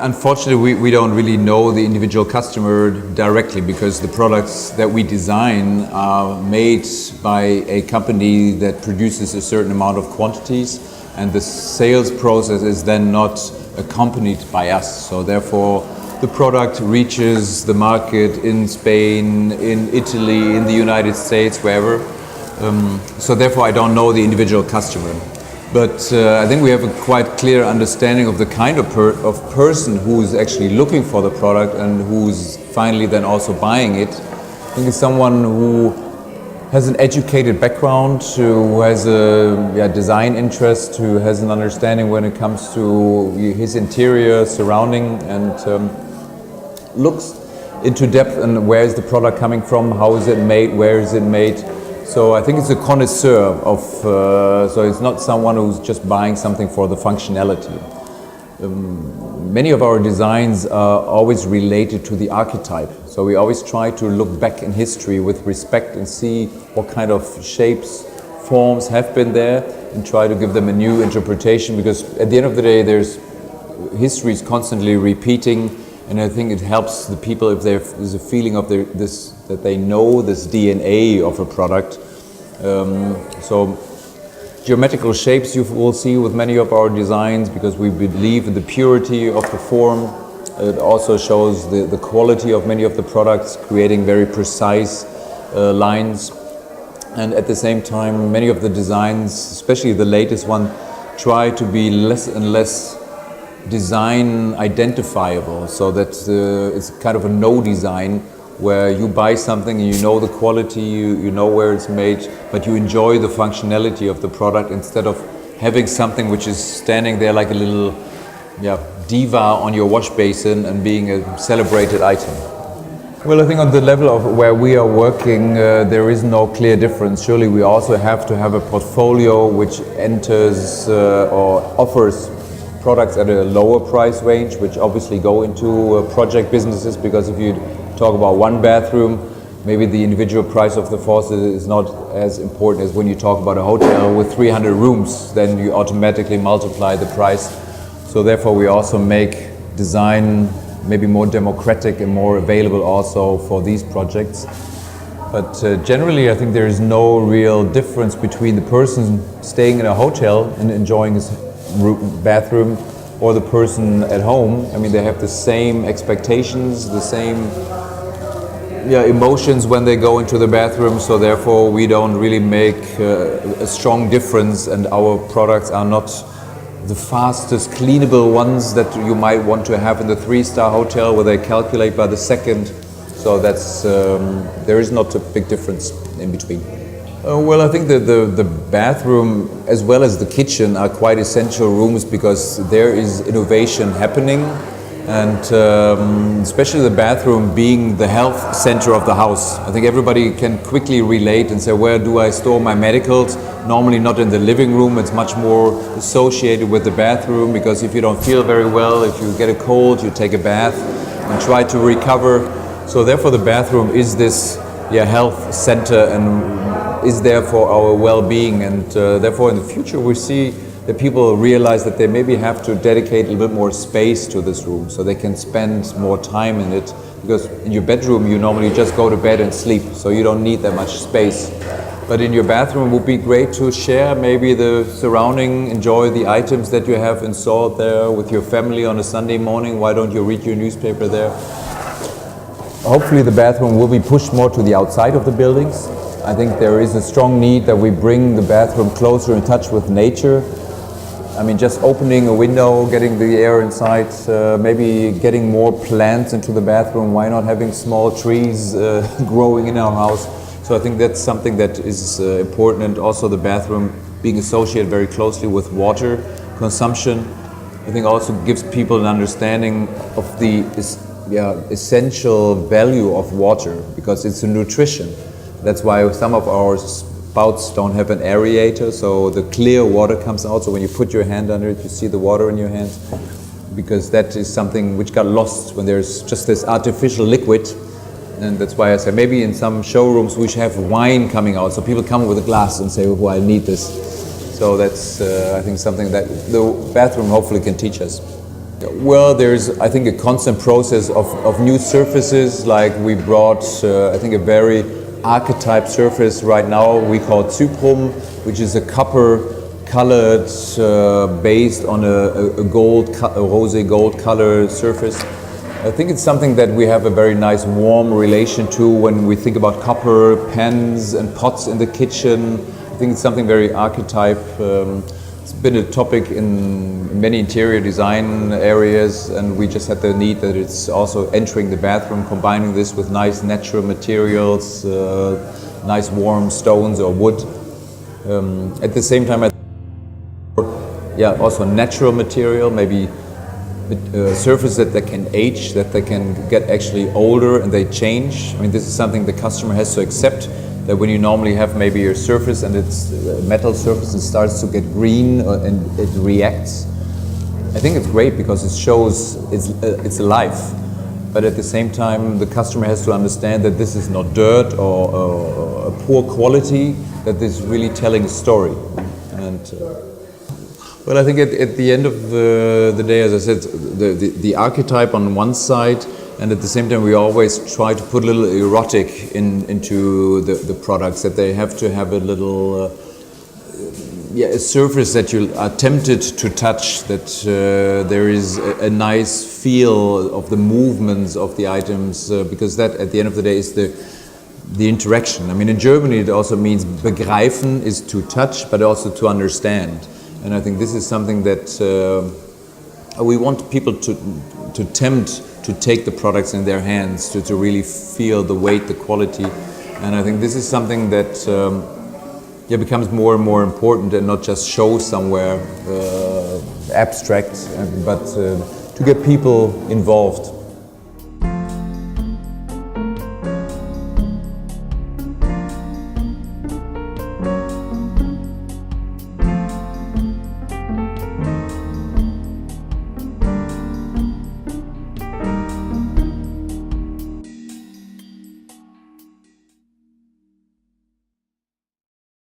Unfortunately, we don't really know the individual customer directly because the products that we design are made by a company that produces a certain amount of quantities, and the sales process is then not accompanied by us. So therefore, the product reaches the market in Spain, in Italy, in the United States, wherever. So therefore, I don't know the individual customer. But I think we have a quite clear understanding of the kind of person who's actually looking for the product and who's finally then also buying it. I think it's someone who has an educated background, who has a design interest, who has an understanding when it comes to his interior surrounding, and looks into depth and where is the product coming from, how is it made, where is it made. So I think it's a connoisseur of, so it's not someone who's just buying something for the functionality. Many of our designs are always related to the archetype. So we always try to look back in history with respect and see what kind of shapes, forms have been there, and try to give them a new interpretation, because at the end of the day, history is constantly repeating, and I think it helps the people if there's a feeling of that they know this DNA of a product. So geometrical shapes you will see with many of our designs, because we believe in the purity of the form. It also shows the quality of many of the products, creating very precise lines. And at the same time, many of the designs, especially the latest one, try to be less and less design identifiable, so that it's kind of a no design, where you buy something and you know the quality, you know where it's made, but you enjoy the functionality of the product instead of having something which is standing there like a little diva on your wash basin and being a celebrated item. Well, I think on the level of where we are working, there is no clear difference. Surely we also have to have a portfolio which enters or offers products at a lower price range, which obviously go into project businesses, because if you talk about one bathroom, maybe the individual price of the faucet is not as important as when you talk about a hotel with 300 rooms, then you automatically multiply the price. So therefore we also make design maybe more democratic and more available also for these projects. But generally I think there is no real difference between the person staying in a hotel and enjoying his bathroom or the person at home. I mean, they have the same expectations, the same emotions when they go into the bathroom, so therefore we don't really make a strong difference, and our products are not the fastest cleanable ones that you might want to have in the 3-star hotel where they calculate by the second. So that's there is not a big difference in between. Well, I think the bathroom as well as the kitchen are quite essential rooms, because there is innovation happening, and especially the bathroom being the health center of the house. I think everybody can quickly relate and say, where do I store my medicals? Normally not in the living room, it's much more associated with the bathroom, because if you don't feel very well, if you get a cold, you take a bath and try to recover. So therefore the bathroom is this health center and is there for our well-being, and therefore in the future we see that people realize that they maybe have to dedicate a little bit more space to this room so they can spend more time in it, because in your bedroom you normally just go to bed and sleep, so you don't need that much space. But in your bathroom it would be great to share maybe the surrounding, enjoy the items that you have installed there with your family on a Sunday morning. Why don't you read your newspaper there? Hopefully the bathroom will be pushed more to the outside of the buildings. I think there is a strong need that we bring the bathroom closer in touch with nature. I mean, just opening a window, getting the air inside, maybe getting more plants into the bathroom. Why not having small trees growing in our house? So I think that's something that is important, and also the bathroom being associated very closely with water consumption. I think also gives people an understanding of the essential value of water, because it's a nutrition. That's why some of our spouts don't have an aerator, so the clear water comes out, so when you put your hand under it, you see the water in your hands, because that is something which got lost when there's just this artificial liquid. And that's why I say maybe in some showrooms we should have wine coming out, so people come with a glass and say, oh, I need this. So that's, I think, something that the bathroom hopefully can teach us. Well, there's, I think, a constant process of new surfaces. Like we brought, I think, a very archetype surface right now we call Cyprum, which is a copper colored, based on a rosy gold color surface. I think it's something that we have a very nice warm relation to when we think about copper pans and pots in the kitchen. I think it's something very archetype. It's been a topic in many interior design areas, and we just had the need that it's also entering the bathroom, combining this with nice natural materials, nice warm stones or wood. At the same time, also natural material, maybe surfaces that they can age, that they can get actually older and they change. I mean, this is something the customer has to accept, that when you normally have maybe a surface and it's a metal surface and starts to get green and it reacts. I think it's great because it shows it's alive. But at the same time, the customer has to understand that this is not dirt or a poor quality, that this is really telling a story. And well, I think at the end of the day, as I said, the archetype on one side, and at the same time we always try to put a little erotic into the products, that they have to have a little a surface that you are tempted to touch, that there is a nice feel of the movements of the items, because that at the end of the day is the interaction. I mean, in Germany it also means begreifen is to touch, but also to understand. And I think this is something that we want people to tempt to take the products in their hands, to really feel the weight, the quality. And I think this is something that becomes more and more important, and not just show somewhere abstract, but to get people involved.